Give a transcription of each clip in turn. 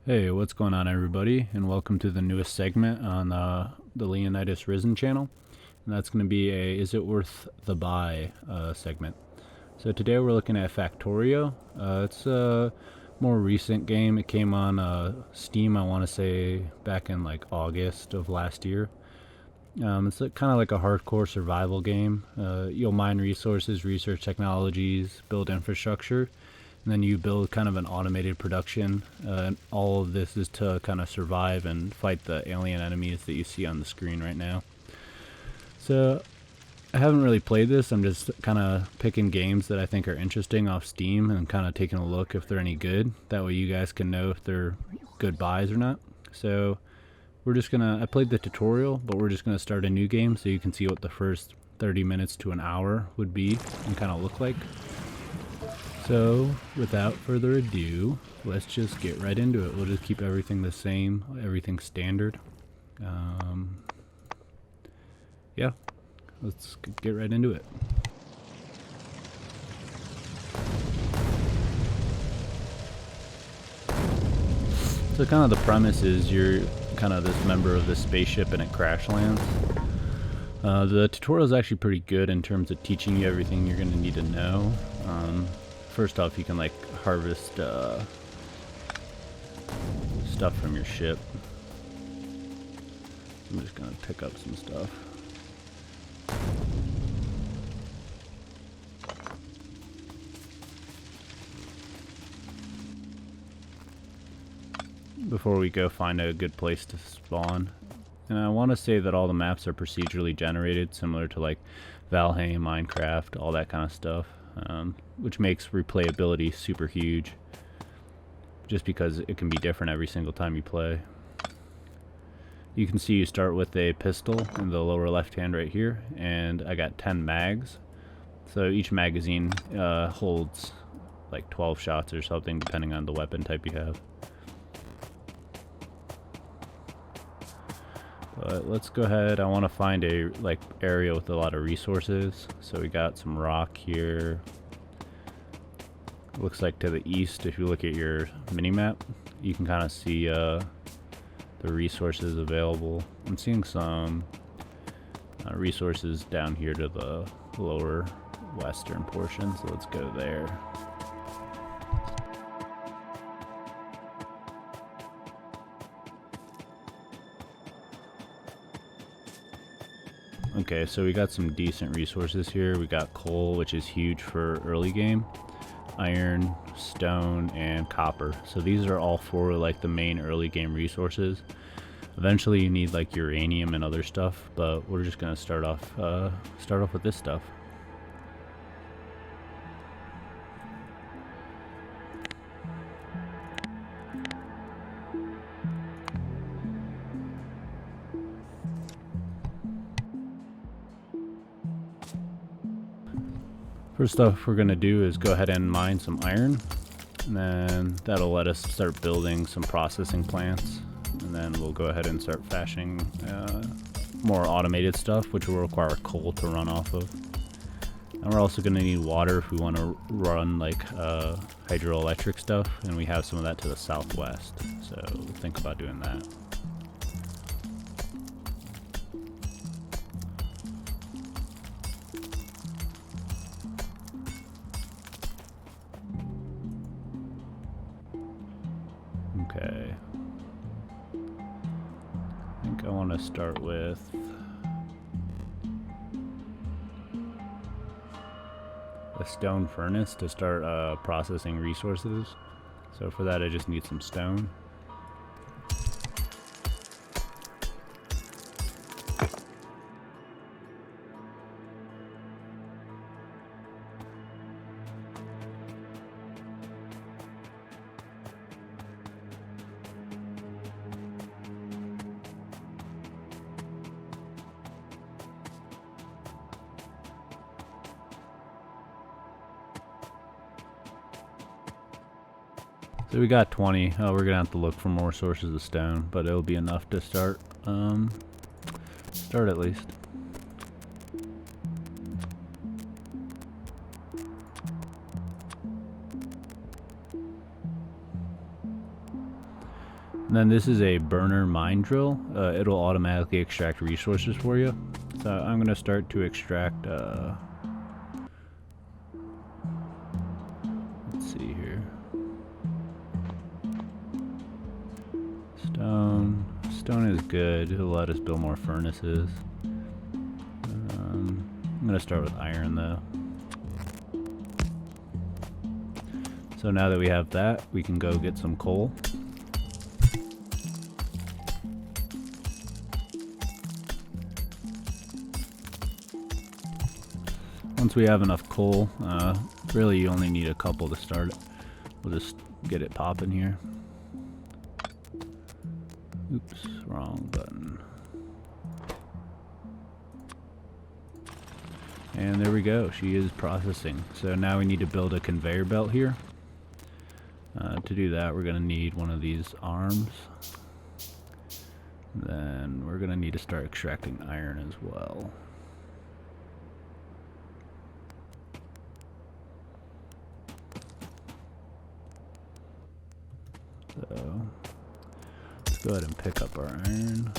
Hey, what's going on, everybody, and welcome to the newest segment on the Leonidas Risen channel. And that's going to be a Is It Worth the Buy segment. So today we're looking at Factorio. It's a more recent game. It came on Steam, I want to say, back in like August of last year. It's kind of like a hardcore survival game. You'll mine resources, research technologies, build infrastructure, and then you build kind of an automated production. And all of this is to kind of survive and fight the alien enemies that you see on the screen right now. So I haven't really played this. I'm just kind of picking games that I think are interesting off Steam and kind of taking a look if they're any good. That way you guys can know if they're good buys or not. So I played the tutorial, but we're just gonna start a new game so you can see what the first 30 minutes to an hour would be and kind of look like. So without further ado, let's just get right into it. We'll just keep everything the same, everything standard. Yeah, let's get right into it. So kind of the premise is you're kind of this member of this spaceship and it crash lands. The tutorial is actually pretty good in terms of teaching you everything you're going to need to know. First off, you can like harvest stuff from your ship. I'm just going to pick up some stuff. Before we go find a good place to spawn. And I want to say that all the maps are procedurally generated, similar to like Valheim, Minecraft, all that kind of stuff, which makes replayability super huge, just because it can be different every single time you play. You can see you start with a pistol in the lower left hand right here, and I got 10 mags. So each magazine holds like 12 shots or something, depending on the weapon type you have. But let's go ahead. I want to find a like area with a lot of resources. So we got some rock here. Looks like to the east, if you look at your mini-map, you can kind of see the resources available. I'm seeing some resources down here to the lower western portion, so let's go there. Okay, so we got some decent resources here. We got coal, which is huge for early game, iron, stone, and copper. So these are all four like the main early game resources. Eventually you need like uranium and other stuff, but we're just gonna start off with this stuff. First stuff we're going to do is go ahead and mine some iron, and then that'll let us start building some processing plants, and then we'll go ahead and start fashioning more automated stuff, which will require coal to run off of. And we're also going to need water if we want to run like hydroelectric stuff, and we have some of that to the southwest, so we'll think about doing that. Okay. I think I want to start with a stone furnace to start processing resources. So for that I just need some stone. So we got 20. We're gonna have to look for more sources of stone, but it'll be enough to start at least. And then this is a burner mine drill. It'll automatically extract resources for you. So I'm going to start to extract, let's see here. Stone. Stone is good. It'll let us build more furnaces. I'm going to start with iron though. So now that we have that, we can go get some coal. Once we have enough coal, really you only need a couple to start it. We'll just get it popping here. Oops, wrong button. And there we go, she is processing. So now we need to build a conveyor belt here. To do that, we're going to need one of these arms. Then we're going to need to start extracting iron as well. So let's go ahead and pick up our iron.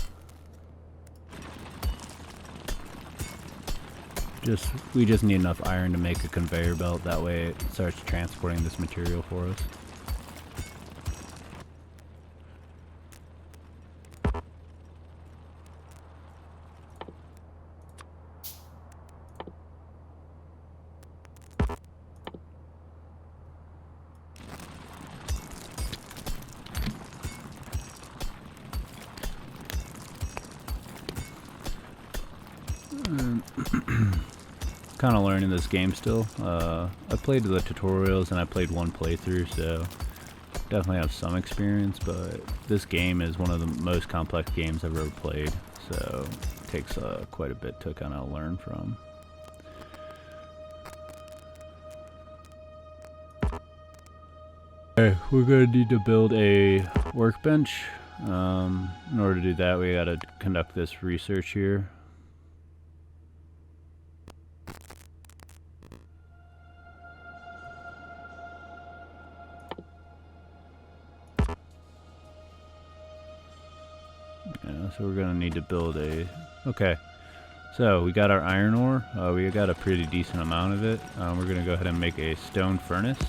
We just need enough iron to make a conveyor belt. That way it starts transporting this material for us. Kind of learning this game still. I played the tutorials and I played one playthrough, so definitely have some experience, but this game is one of the most complex games I've ever played, so it takes quite a bit to kind of learn from. Okay, we're going to need to build a workbench. In order to do that, we got to conduct this research here. So we're going to need to build a... Okay, so we got our iron ore. We got a pretty decent amount of it. We're going to go ahead and make a stone furnace.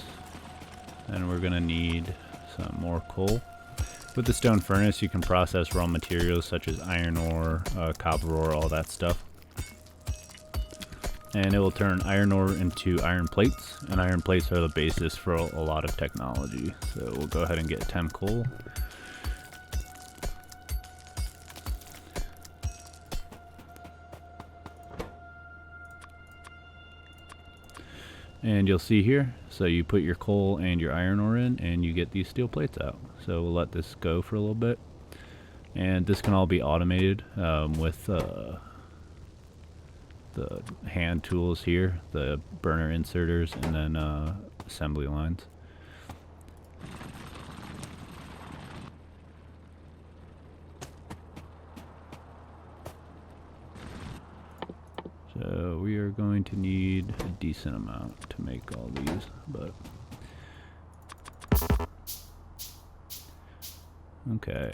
And we're going to need some more coal. With the stone furnace, you can process raw materials such as iron ore, copper ore, all that stuff. And it will turn iron ore into iron plates. And iron plates are the basis for a lot of technology. So we'll go ahead and get 10 coal. And you'll see here, so you put your coal and your iron ore in and you get these steel plates out. So we'll let this go for a little bit. And this can all be automated with the hand tools here, the burner inserters, and then assembly lines. So we are going to need a decent amount to make all these, but okay.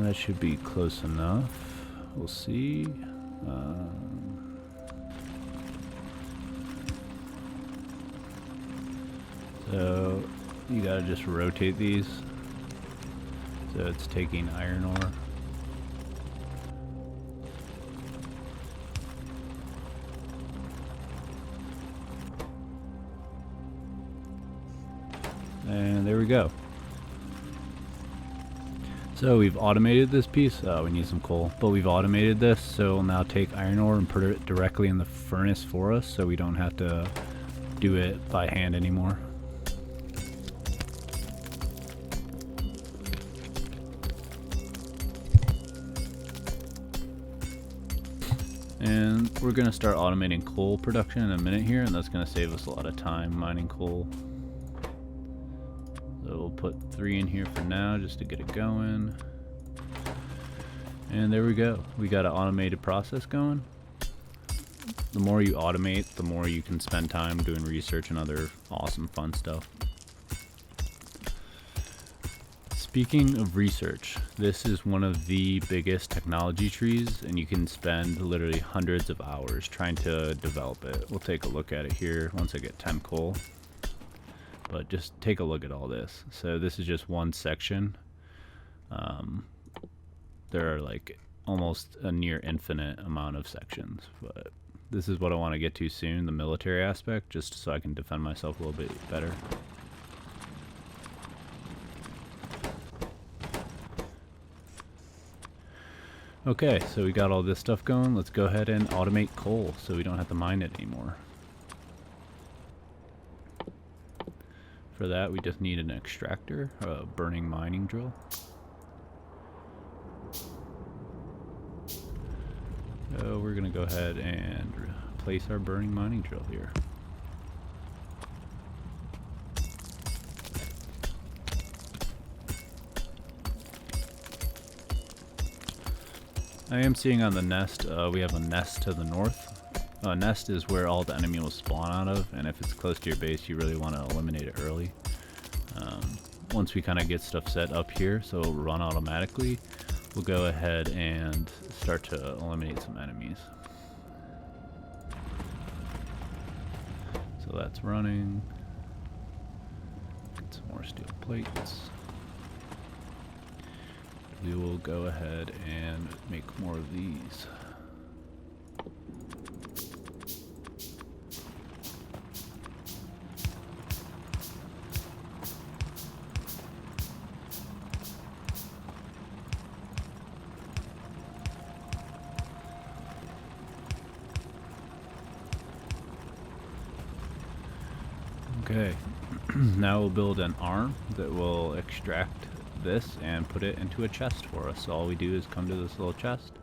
That should be close enough. We'll see. So you gotta just rotate these. So it's taking iron ore. And there we go. So we've automated this piece. We need some coal, but we've automated this, so we'll now take iron ore and put it directly in the furnace for us, so we don't have to do it by hand anymore. And we're going to start automating coal production in a minute here, and that's going to save us a lot of time mining coal. So we'll put 3 in here for now just to get it going. And there we go. We got an automated process going. The more you automate, the more you can spend time doing research and other awesome fun stuff. Speaking of research, this is one of the biggest technology trees, and you can spend literally hundreds of hours trying to develop it. We'll take a look at it here once I get 10 coal. But just take a look at all this. So this is just one section. There are like almost a near infinite amount of sections, but this is what I want to get to soon, the military aspect, just so I can defend myself a little bit better. Okay, so we got all this stuff going. Let's go ahead and automate coal so we don't have to mine it anymore. For that, we just need an extractor, a burning mining drill. So we're going to go ahead and place our burning mining drill here. I am seeing on the nest, we have a nest to the north. A nest is where all the enemy will spawn out of, and if it's close to your base, you really want to eliminate it early. Once we kind of get stuff set up here, so it'll run automatically, we'll go ahead and start to eliminate some enemies. So that's running. Get some more steel plates. We will go ahead and make more of these. Okay, now we'll build an arm that will extract this and put it into a chest for us. So all we do is come to this little chest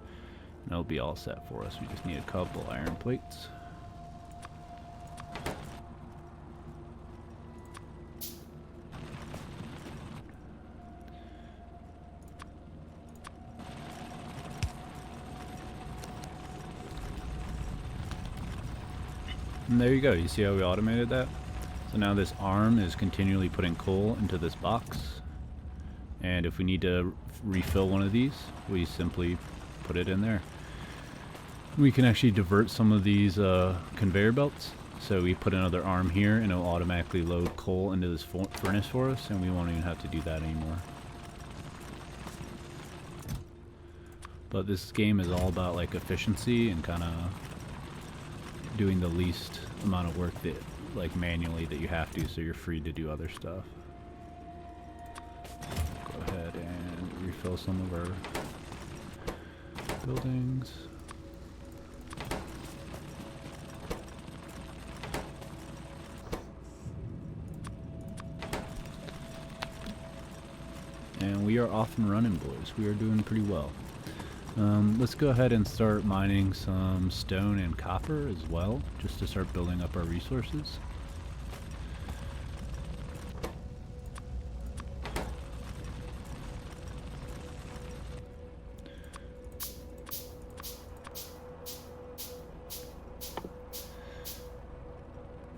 and it'll be all set for us. We just need a couple iron plates. And there you go. You see how we automated that? So now this arm is continually putting coal into this box, and if we need to refill one of these, we simply put it in there. We can actually divert some of these conveyor belts, so we put another arm here and it'll automatically load coal into this furnace for us, and we won't even have to do that anymore. But this game is all about like efficiency and kind of doing the least amount of work that like manually that you have to, so you're free to do other stuff. Go ahead and refill some of our buildings. And we are off and running, boys. We are doing pretty well. Let's go ahead and start mining some stone and copper as well, just to start building up our resources.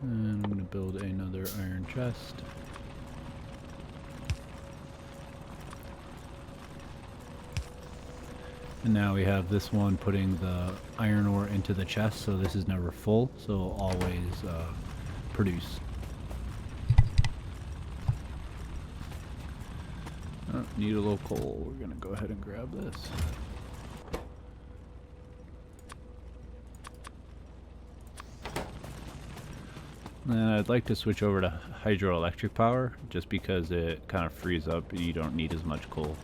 And I'm going to build another iron chest. And now we have this one putting the iron ore into the chest, so this is never full, so it'll always produce. Oh, need a little coal. We're gonna go ahead and grab this. And I'd like to switch over to hydroelectric power, just because it kind of frees up and you don't need as much coal.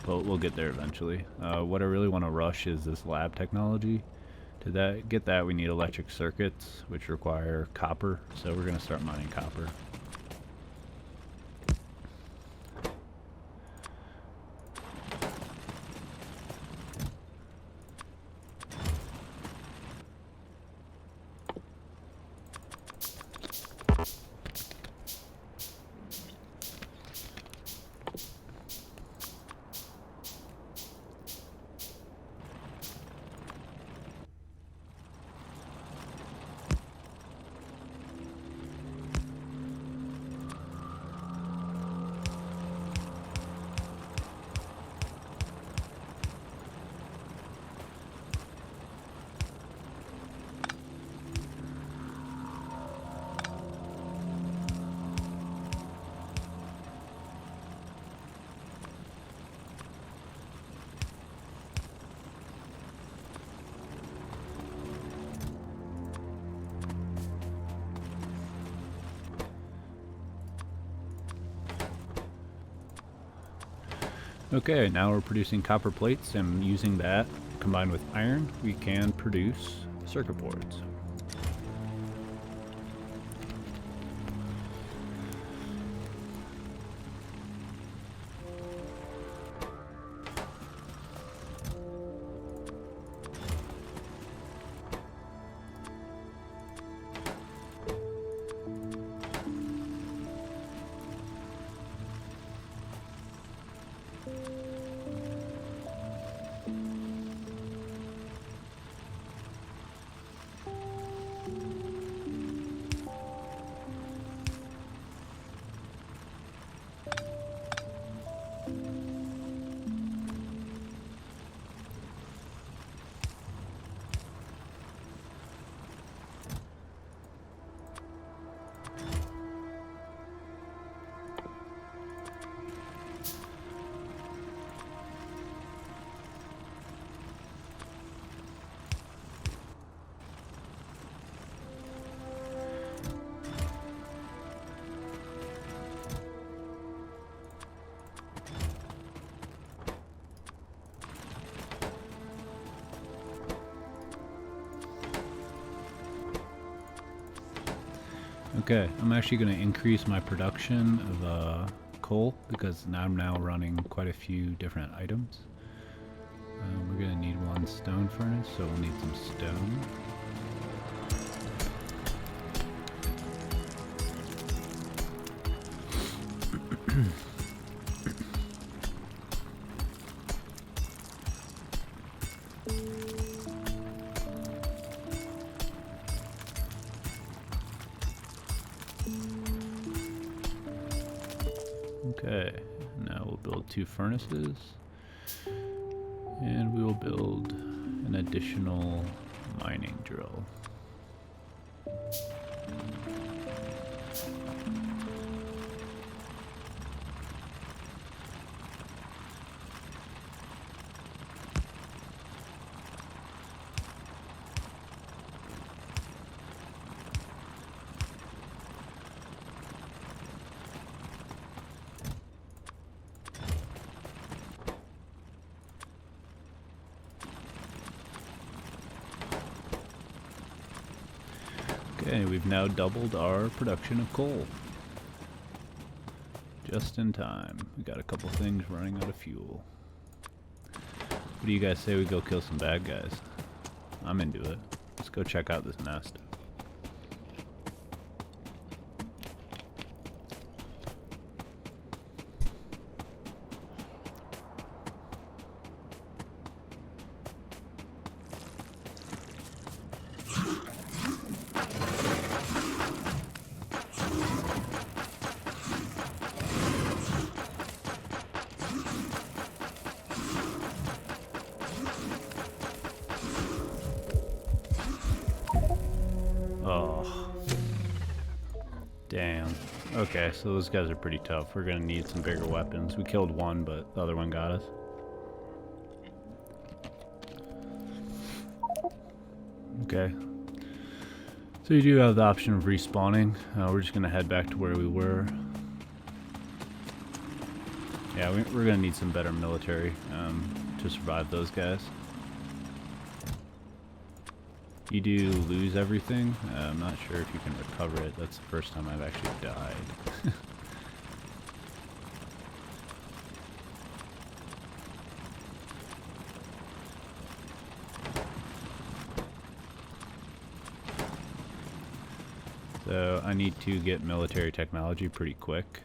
But we'll get there eventually. What I really want to rush is this lab technology. To get that, we need electric circuits, which require copper. So we're going to start mining copper. Okay, now we're producing copper plates, and using that combined with iron, we can produce circuit boards. Okay, I'm actually going to increase my production of coal because I'm now running quite a few different items. We're going to need one stone furnace, so we'll need some stone. Okay, now we'll build 2 furnaces, and we will build an additional mining drill. Okay, we've now doubled our production of coal. Just in time. We got a couple things running out of fuel. What do you guys say we go kill some bad guys? I'm into it. Let's go check out this nest. Oh. Damn. Okay, so those guys are pretty tough. We're gonna need some bigger weapons. We killed one, but the other one got us. Okay. So you do have the option of respawning. We're just gonna head back to where we were. Yeah, we're gonna need some better military to survive those guys. You do lose everything. I'm not sure if you can recover it. That's the first time I've actually died. So I need to get military technology pretty quick.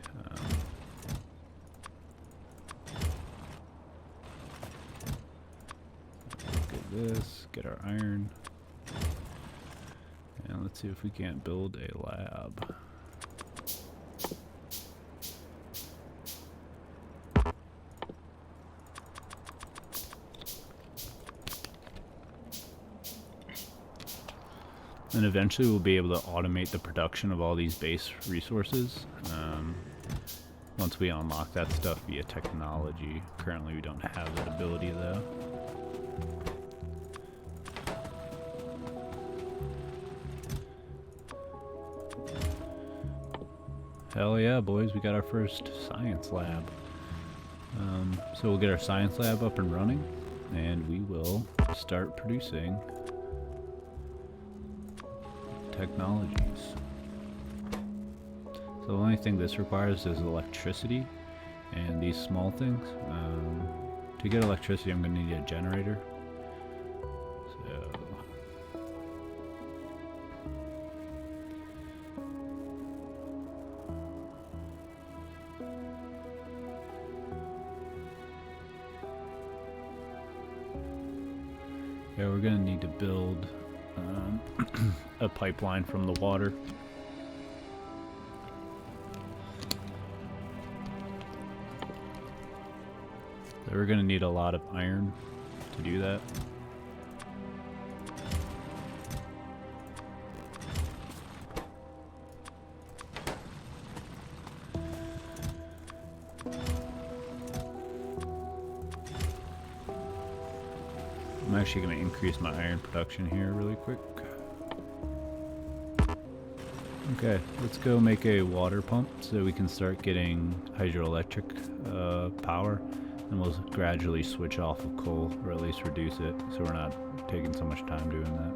Get this, get our iron. And let's see if we can't build a lab. And eventually we'll be able to automate the production of all these base resources. Once we unlock that stuff via technology. Currently we don't have that ability though. Hell yeah, boys, we got our first science lab. So we'll get our science lab up and running, and we will start producing technologies. So the only thing this requires is electricity and these small things. To get electricity, I'm going to need a generator. So yeah, we're going to need to build a pipeline from the water. So we're going to need a lot of iron to do that. I'm actually going to increase my iron production here really quick. Okay, let's go make a water pump so we can start getting hydroelectric power, and we'll gradually switch off of coal, or at least reduce it, so we're not taking so much time doing that.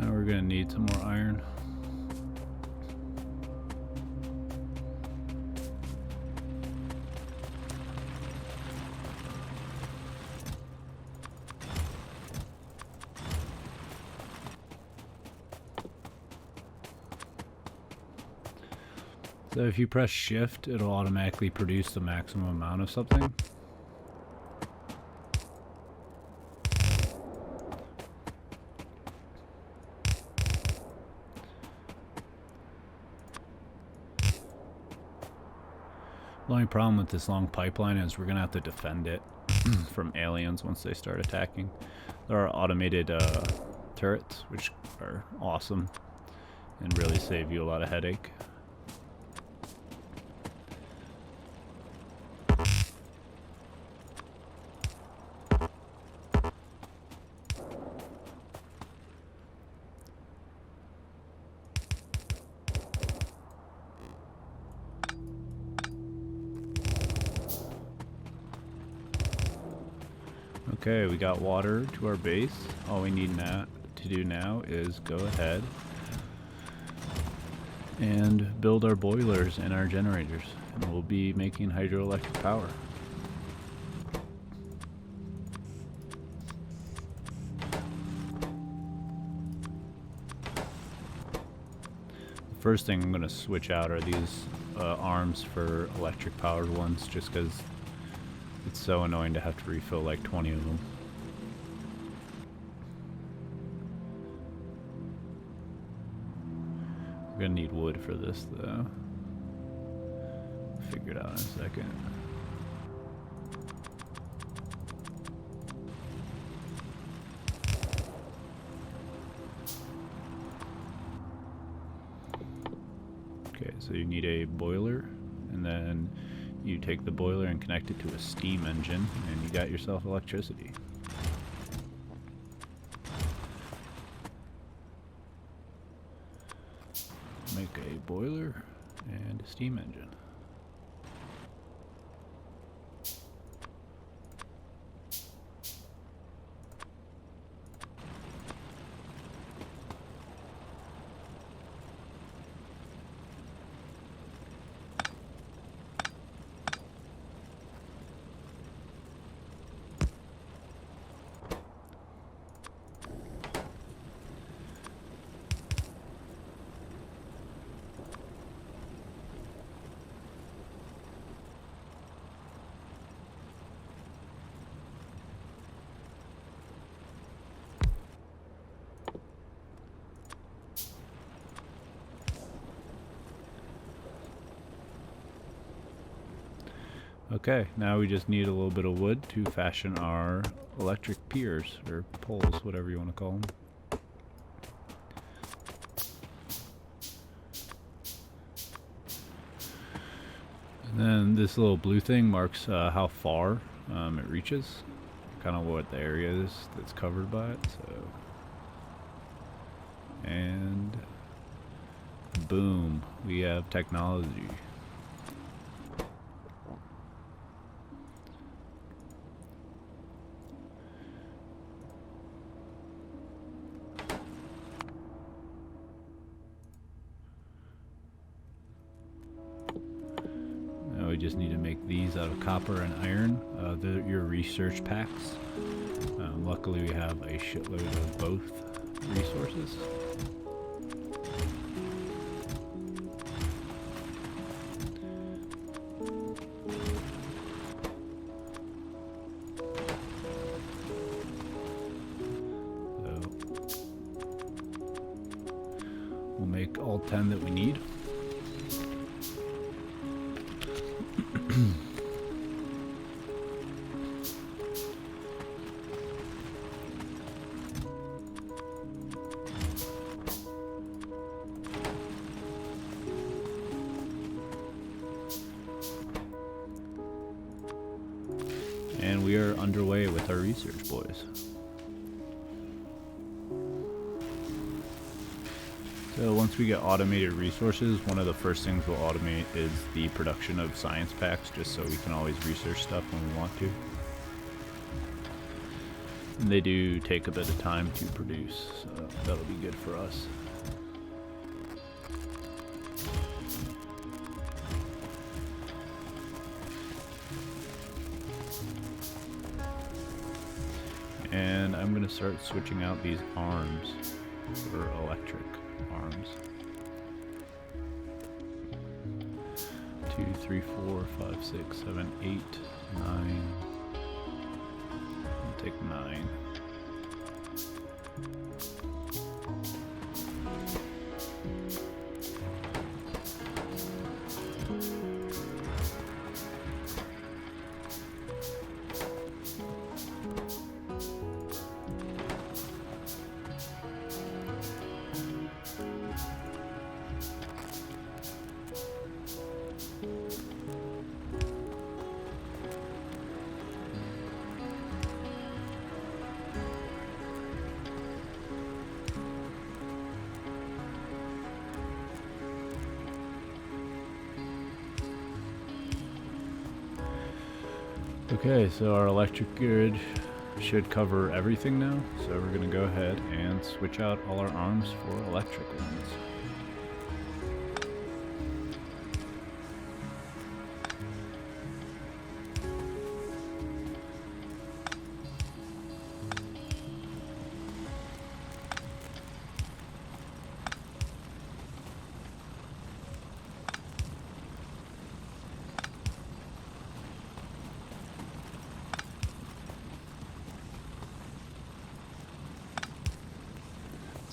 We're gonna need some more iron. So if you press shift, it'll automatically produce the maximum amount of something. The only problem with this long pipeline is we're going to have to defend it from aliens once they start attacking. There are automated turrets, which are awesome and really save you a lot of headache. Okay, we got water to our base. All we need now to do now is go ahead and build our boilers and our generators, and we'll be making hydroelectric power. The first thing I'm going to switch out are these arms for electric powered ones, just because it's so annoying to have to refill like 20 of them. We're gonna need wood for this though. Figure it out in a second. Okay, so you need a boiler, and then you take the boiler and connect it to a steam engine, and you got yourself electricity. Make a boiler and a steam engine. Okay, now we just need a little bit of wood to fashion our electric piers, or poles, whatever you want to call them. And then this little blue thing marks how far it reaches, kind of what the area is that's covered by it. So, and boom, we have technology. We just need to make these out of copper and iron. They're your research packs. Luckily we have a shitload of both resources. So we'll make all 10 that we need. And we are underway with our research, boys. So once we get automated resources, one of the first things we'll automate is the production of science packs, just so we can always research stuff when we want to. And they do take a bit of time to produce, so that'll be good for us. And I'm going to start switching out these arms for electric arms. 2, 3, 4, 5, 6, 7, 8, 9. I'll take 9. Okay, so our electric grid should cover everything now, so we're going to go ahead and switch out all our arms for electric ones.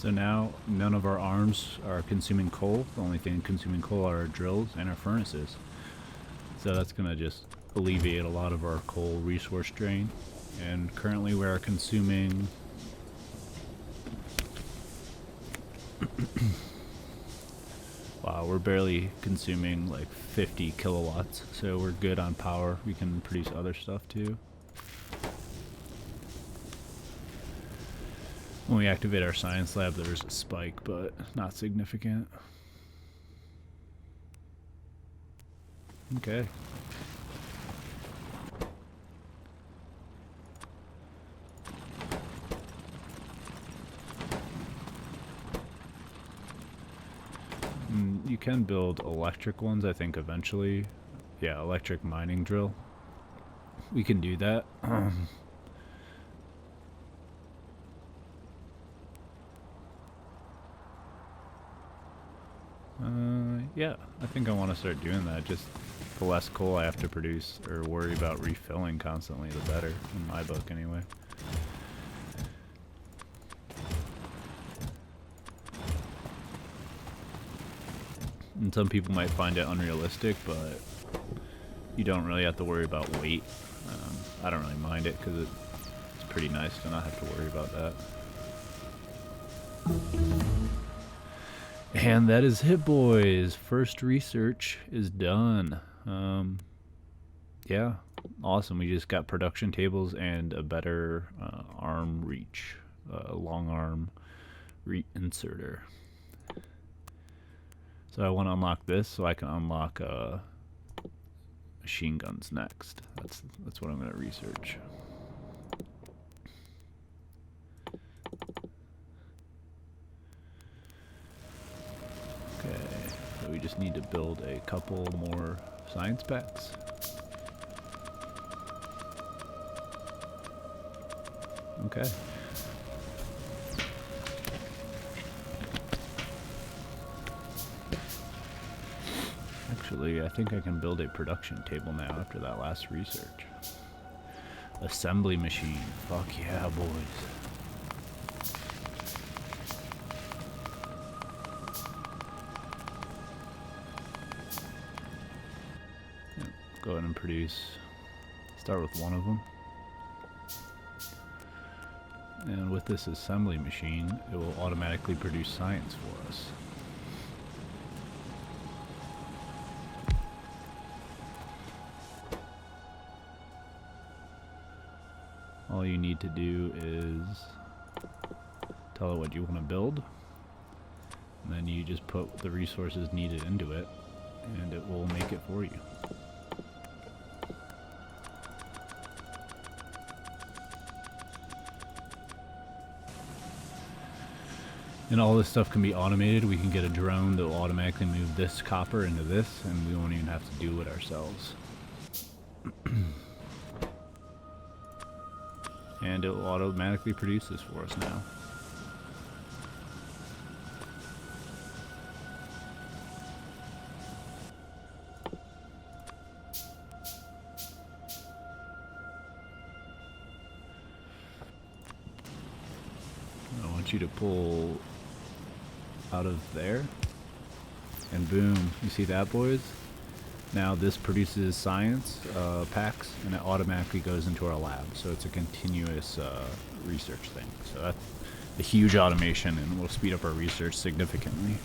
So now none of our arms are consuming coal. The only thing consuming coal are our drills and our furnaces. So that's going to just alleviate a lot of our coal resource drain. And currently we are consuming wow, we're barely consuming like 50 kilowatts, so we're good on power. We can produce other stuff too. When we activate our science lab, there's a spike, but not significant. Okay. You can build electric ones, I think, eventually. Yeah, electric mining drill. We can do that. Yeah, I think I want to start doing that. Just the less coal I have to produce or worry about refilling constantly, the better, in my book anyway. And some people might find it unrealistic, but you don't really have to worry about weight. I don't really mind it because it's pretty nice to not have to worry about that. And that is it, boys. First research is done. Yeah, awesome. We just got production tables and a better arm reach, long arm inserter. So I want to unlock this so I can unlock machine guns next. That's what I'm going to research. Okay, so we just need to build a couple more science packs. Okay. Actually, I think I can build a production table now after that last research. Assembly machine. Fuck yeah, boys. Go ahead and produce. Start with one of them. And with this assembly machine, it will automatically produce science for us. All you need to do is tell it what you want to build, and then you just put the resources needed into it, and it will make it for you. And all this stuff can be automated. We can get a drone that will automatically move this copper into this, and we won't even have to do it ourselves. And it will automatically produce this for us now. I want you to pull out of there, and boom, you see that, boys? Now this produces science packs, and it automatically goes into our lab, so it's a continuous research thing. So that's a huge automation, and will speed up our research significantly.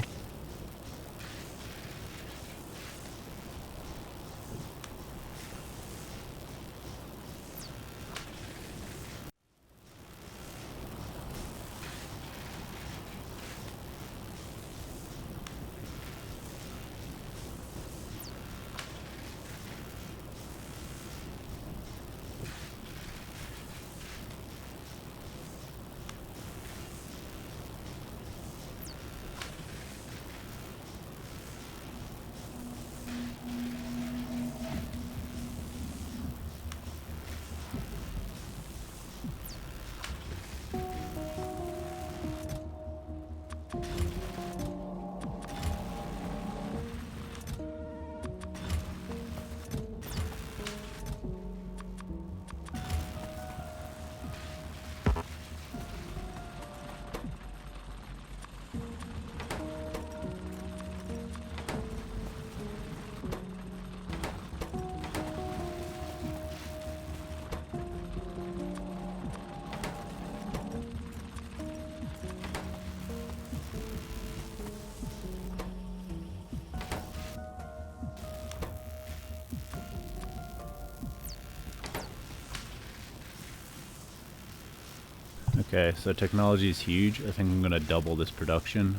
Okay, so technology is huge. I think I'm going to double this production.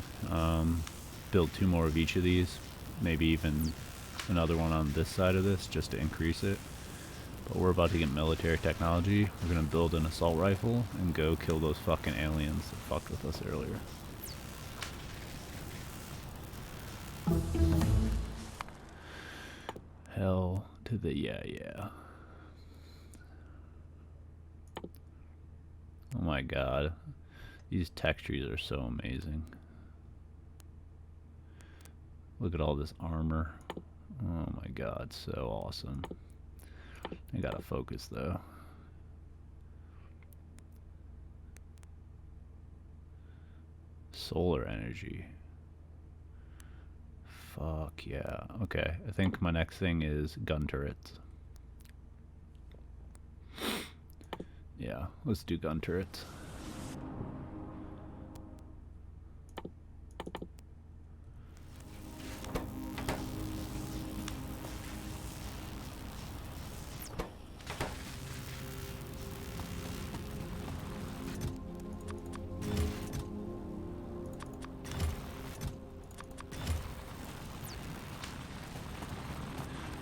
Build 2 more of each of these. Maybe even another one on this side of this just to increase it. But we're about to get military technology. We're going to build an assault rifle and go kill those fucking aliens that fucked with us earlier. Hell to the yeah. Oh my god. These tech trees are so amazing. Look at all this armor. Oh my god, so awesome. I gotta focus though. Solar energy. Fuck yeah. Okay, I think my next thing is gun turrets. Yeah, let's do gun turrets.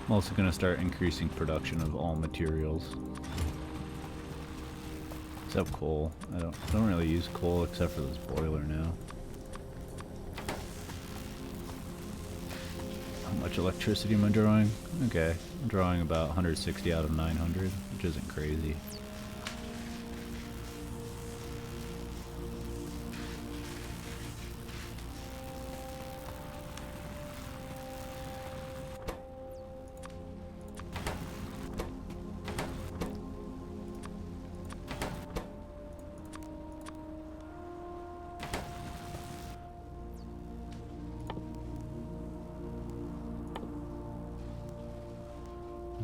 I'm also going to start increasing production of all materials. Except coal. I don't really use coal except for this boiler now. How much electricity am I drawing? Okay, I'm drawing about 160 out of 900, which isn't crazy.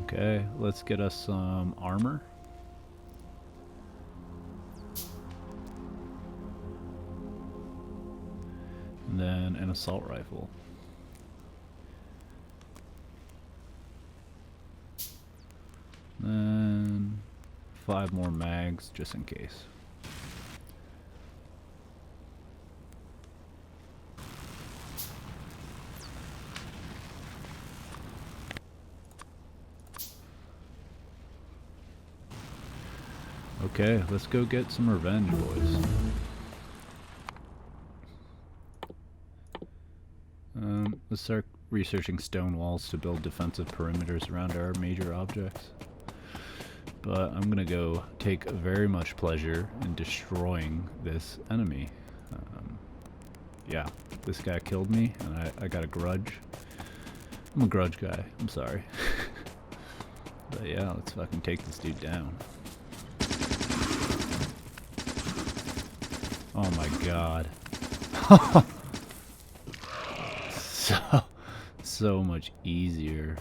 Okay, let's get us some armor. And then an assault rifle. Then 5 more mags just in case. Okay, let's go get some revenge, boys. Let's start researching stone walls to build defensive perimeters around our major objects. But I'm gonna go take very much pleasure in destroying this enemy. Yeah, this guy killed me, and I got a grudge. I'm a grudge guy, I'm sorry. But yeah, let's fucking take this dude down. Oh my god. So much easier.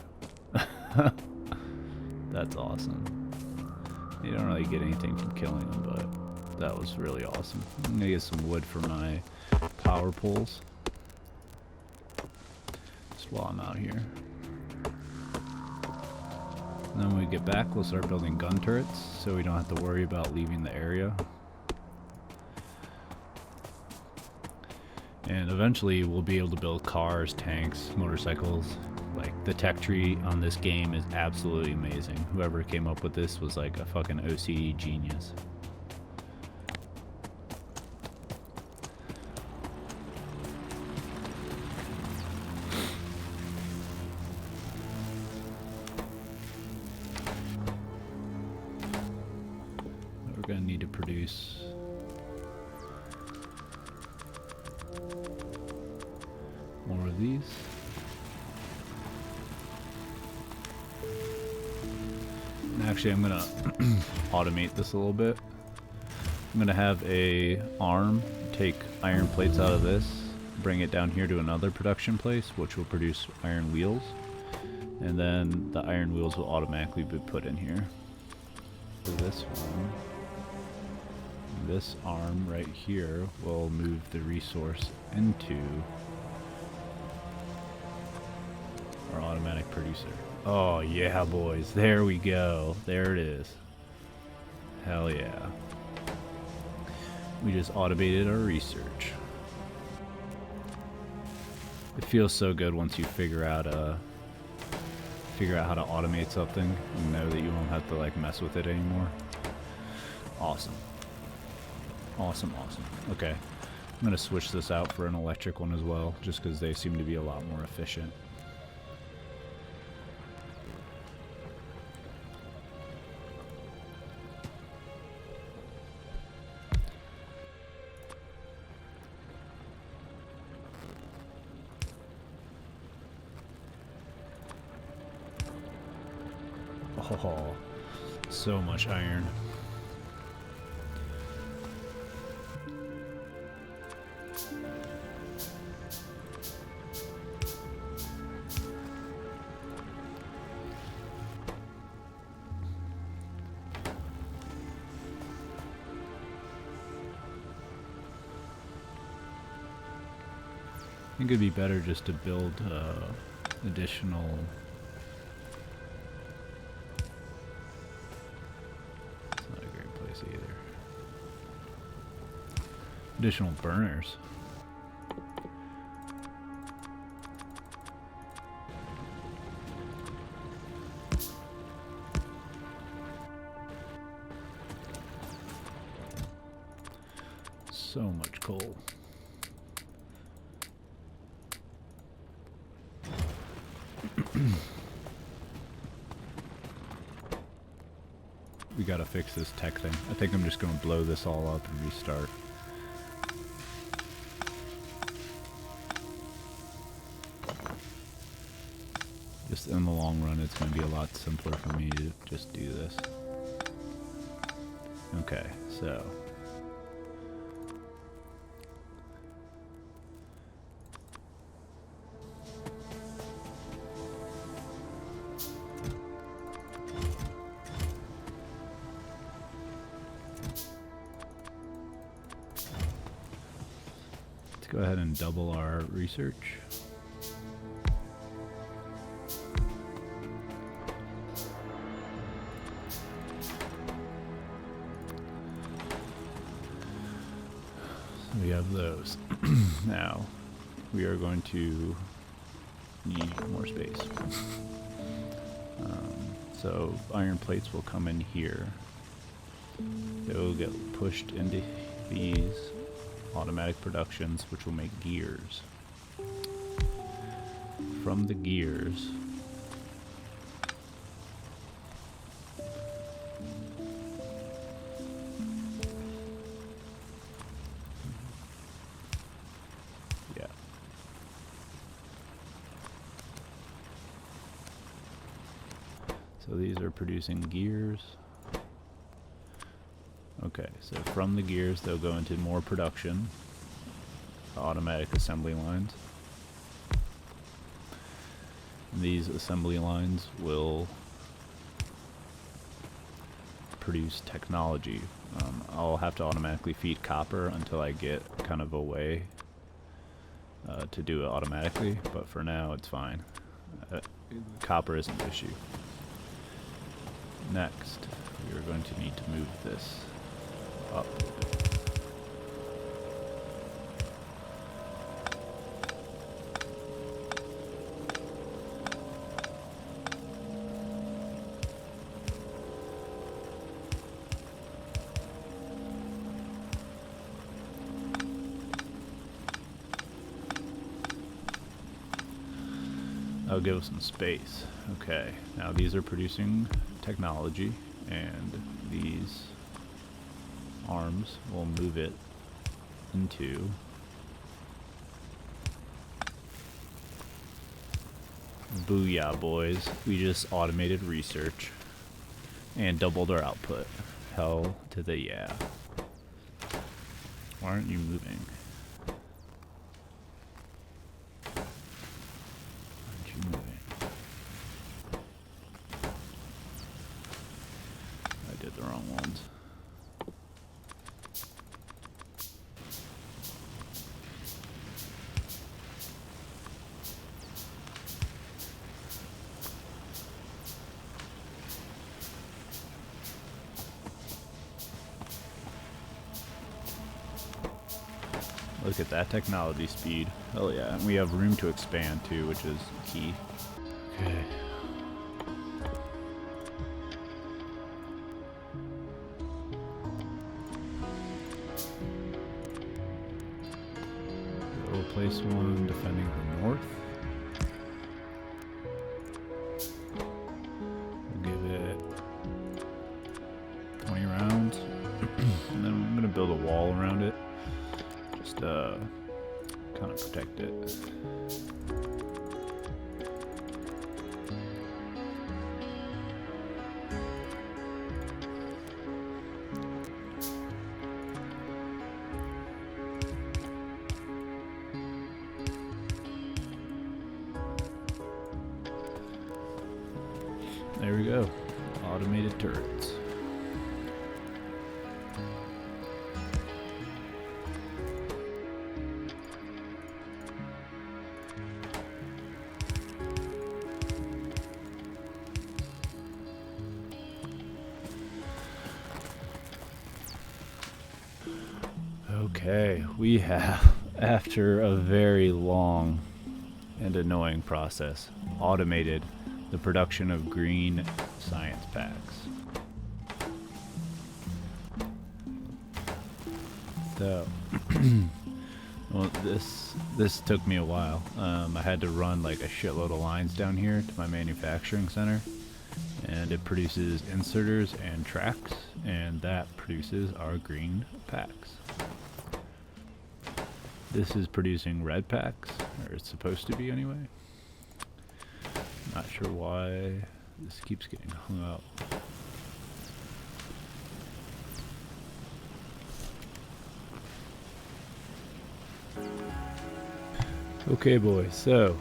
That's awesome. You don't really get anything from killing them, but that was really awesome. I'm gonna get some wood for my power poles. Just while I'm out here. And then when we get back, we'll start building gun turrets, so we don't have to worry about leaving the area. And eventually we'll be able to build cars, tanks, motorcycles. Like, the tech tree on this game is absolutely amazing. Whoever came up with this was like a fucking OCD genius. We're gonna need to produce more of these. And actually, I'm gonna automate this a little bit. I'm gonna have a arm take iron plates out of this, bring it down here to another production place, which will produce iron wheels, and then the iron wheels will automatically be put in here. So this one, this arm right here will move the resource into our automatic producer. Oh yeah, boys, there we go. There it is. Hell yeah. We just automated our research. It feels so good once you figure out how to automate something and know that you won't have to like mess with it anymore. Awesome. Awesome, awesome. Okay. I'm gonna switch this out for an electric one as well, just because they seem to be a lot more efficient. Oh, so much iron. I think it'd be better just to build additional. It's not a great place either. Additional burners. So much coal. We gotta fix this tech thing. I think I'm just gonna blow this all up and restart. Just in the long run, it's gonna be a lot simpler for me to just do this. Okay, so. Go ahead and double our research. So we have those. Now we are going to need more space. So iron plates will come in here. They will get pushed into these automatic productions, which will make gears. From the gears, yeah. So these are producing gears. Okay, so from the gears, they'll go into more production, automatic assembly lines. And these assembly lines will produce technology. I'll have to automatically feed copper until I get kind of a way to do it automatically, but for now it's fine. Copper isn't an issue. Next, we are going to need to move this up a bit. That'll give us some space. Okay, now these are producing technology, and these arms will move it into booyah, boys. We just automated research and doubled our output. Hell to the yeah. Why aren't you moving? Look at that technology speed. Hell yeah. And we have room to expand too, which is key. Okay. We'll place one defending the north. We'll give it 20 rounds. And then I'm going to build a wall around it. Just kind of protect it. There we go. Automated turrets. Okay, we have, after a very long and annoying process, automated the production of green science packs. So, well, this took me a while. I had to run like a shitload of lines down here to my manufacturing center, and it produces inserters and tracks, and that produces our green packs. This is producing red packs, or it's supposed to be anyway. Not sure why this keeps getting hung up. Okay boys, so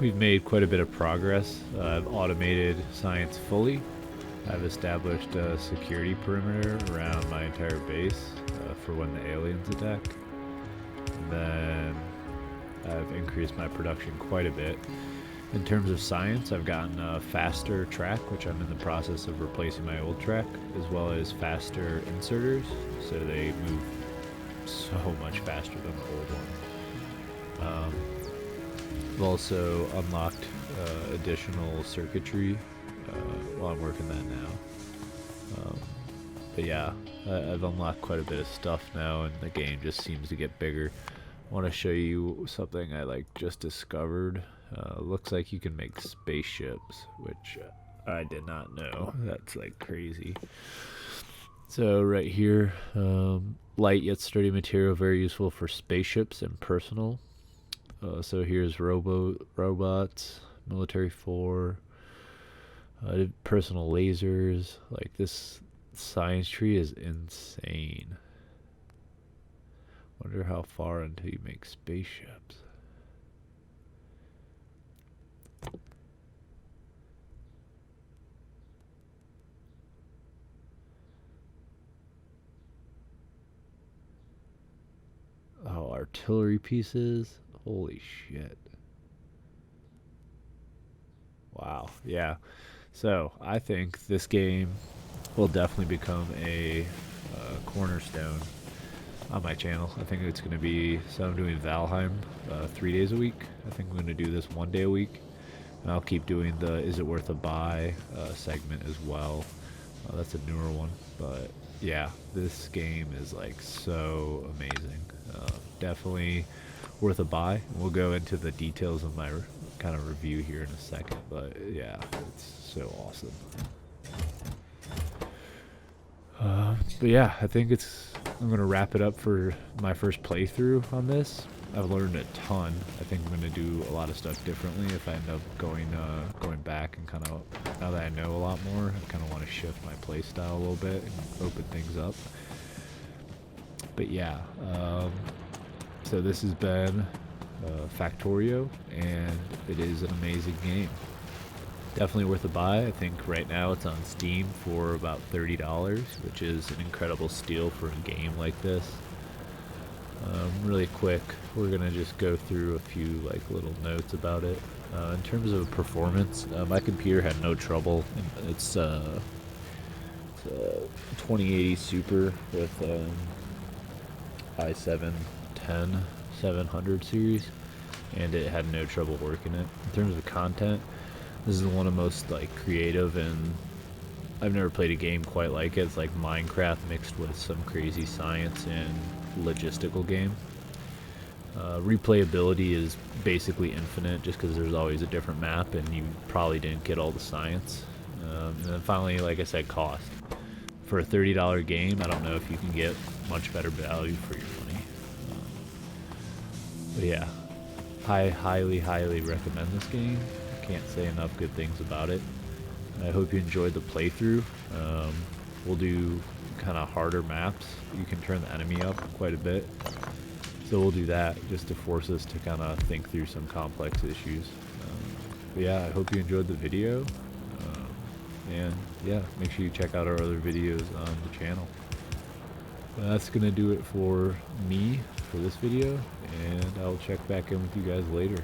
we've made quite a bit of progress. I've automated science fully. I've established a security perimeter around my entire base for when the aliens attack. And then I've increased my production quite a bit. In terms of science, I've gotten a faster track, which I'm in the process of replacing my old track, as well as faster inserters, so they move so much faster than the old one. I've also unlocked additional circuitry while I'm working that now. But yeah, I've unlocked quite a bit of stuff now, and the game just seems to get bigger. I want to show you something I just discovered. Looks like you can make spaceships, which I did not know. That's like crazy. So right here, light yet sturdy material, very useful for spaceships and personal. So here's robots, military 4, personal lasers. Like, this science tree is insane. Wonder how far until you make spaceships. Oh, artillery pieces. Holy shit. Wow. Yeah. So I think this game will definitely become a cornerstone on my channel. I think it's going to be, so I'm doing Valheim 3 days a week. I think I'm going to do this 1 day a week. And I'll keep doing the Is It Worth a Buy segment as well. That's a newer one. But yeah, this game is like so amazing. Definitely worth a buy. We'll go into the details of my kind of review here in a second. But yeah, it's so awesome. But yeah, I think I'm going to wrap it up for my first playthrough on this. I've learned a ton. I think I'm going to do a lot of stuff differently if I end up going back and kind of, now that I know a lot more, I kind of want to shift my play style a little bit and open things up. But yeah, so this has been Factorio, and it is an amazing game. Definitely worth a buy. I think right now it's on Steam for about $30, which is an incredible steal for a game like this. Really quick, we're gonna just go through a few little notes about it. In terms of performance, my computer had no trouble. It's a 2080 Super with i7 10 700 series, and it had no trouble working it. In terms of content, this is one of the most like creative, and I've never played a game quite like it. It's like Minecraft mixed with some crazy science and logistical game. Replayability is basically infinite, just because there's always a different map and you probably didn't get all the science. And then finally, like I said, cost. For a $30 game, I don't know if you can get much better value for your money. But yeah, I highly recommend this game. Can't say enough good things about it. I hope you enjoyed the playthrough. We'll do kind of harder maps. You can turn the enemy up quite a bit. So we'll do that just to force us to kind of think through some complex issues. But yeah, I hope you enjoyed the video. And yeah, make sure you check out our other videos on the channel. That's going to do it for me for this video, and I'll check back in with you guys later.